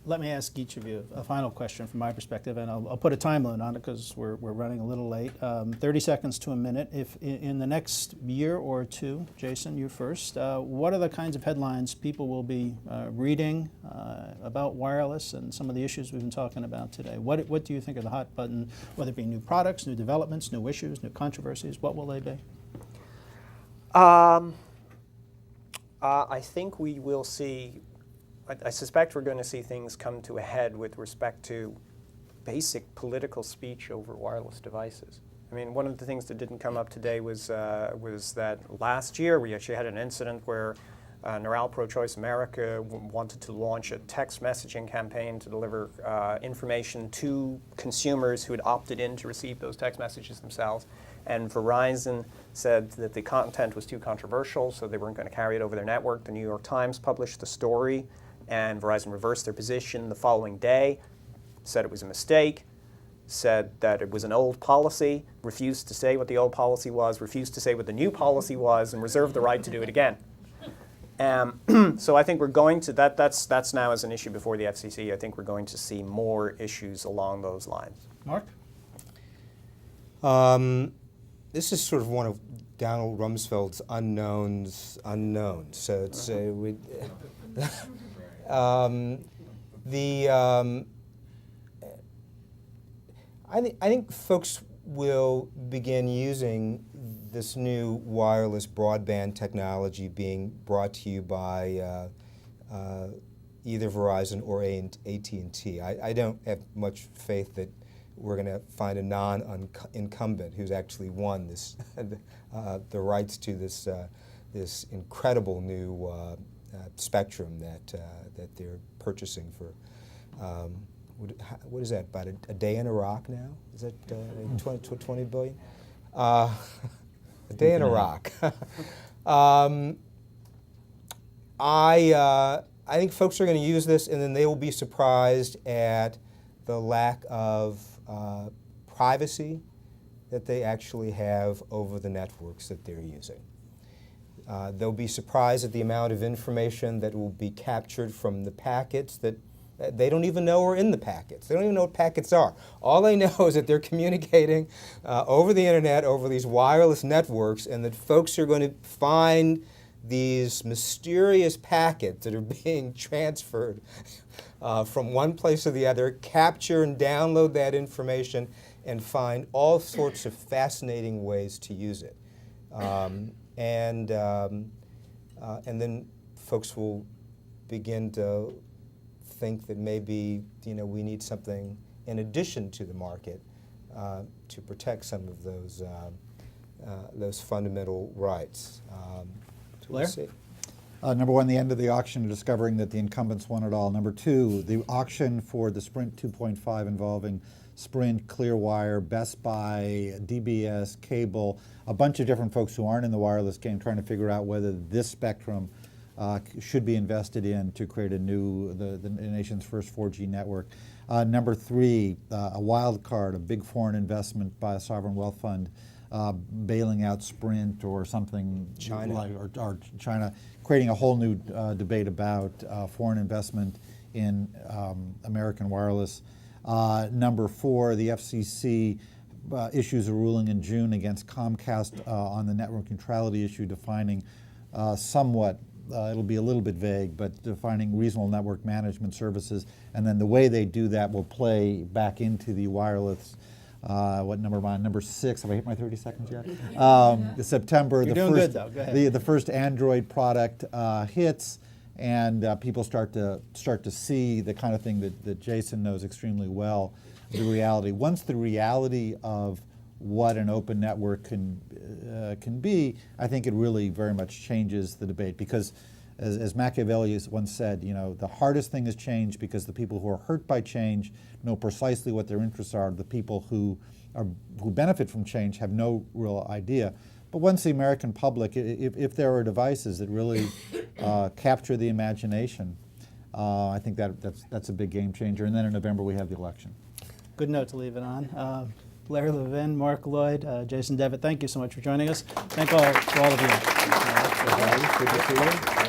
Let me ask each of you a final question from my perspective, and I'll put a time limit on it because we're running a little late. 30 seconds to a minute. If in the next year or two, Jason, you first, what are the kinds of headlines people will be reading about wireless and some of the issues we've been talking about today? What do you think are the hot button, whether it be new products, new developments, new issues, new controversies? What will they be? I think we will see, I suspect we're going to see things come to a head with respect to basic political speech over wireless devices. I mean, one of the things that didn't come up today was that last year we actually had an incident where NORAL Pro-Choice America wanted to launch a text messaging campaign to deliver information to consumers who had opted in to receive those text messages themselves. And Verizon said that the content was too controversial, so they weren't going to carry it over their network. The New York Times published the story, and Verizon reversed their position the following day, said it was a mistake, said that it was an old policy, refused to say what the old policy was, refused to say what the new policy was, and reserved the right to do it again. So I think we're going to, that's now as an issue before the FCC. I think we're going to see more issues along those lines. Mark? This is sort of one of Donald Rumsfeld's unknowns. So it's I think folks will begin using this new wireless broadband technology being brought to you by either Verizon or AT&T. I don't have much faith that we're going to find a non-incumbent who's actually won this the rights to this this incredible new spectrum that they're purchasing for what is that, about a day in Iraq now? Is that 20 billion? A day in Iraq. I think folks are going to use this, and then they will be surprised at the lack of privacy that they actually have over the networks that they're using. They'll be surprised at the amount of information that will be captured from the packets that they don't even know are in the packets. They don't even know what packets are. All they know is that they're communicating over the internet, over these wireless networks, and that folks are going to find these mysterious packets that are being transferred from one place to the other, capture and download that information, and find all sorts of fascinating ways to use it. And then folks will begin to think that maybe we need something in addition to the market to protect some of those fundamental rights. Blair? Number one, the end of the auction, discovering that the incumbents won it all. Number two, the auction for the Sprint 2.5 involving Sprint, Clearwire, Best Buy, DBS, Cable, a bunch of different folks who aren't in the wireless game trying to figure out whether this spectrum should be invested in to create a new, the nation's first 4G network. Number three, a wild card, a big foreign investment by a sovereign wealth fund bailing out Sprint or something, China. Like, or China, creating a whole new debate about foreign investment in American wireless. Number four, the FCC issues a ruling in June against Comcast on the network neutrality issue, defining somewhat, it'll be a little bit vague, but defining reasonable network management services. And then the way they do that will play back into the wireless. What number am I on? Number 6. Have I hit my 30 seconds yet? September. You're doing good, though. Go ahead. The first Android product hits, and people start to see the kind of thing that Jason knows extremely well, the reality. Once the reality of what an open network can be, I think it really very much changes the debate, because as Machiavelli once said, the hardest thing is change, because the people who are hurt by change know precisely what their interests are. The people who benefit from change have no real idea. But once the American public, if there are devices that really capture the imagination, I think that's a big game changer. And then in November we have the election. Good note to leave it on. Blair Levin, Mark Lloyd, Jason Devitt, thank you so much for joining us. Thank all of you. Good to see you.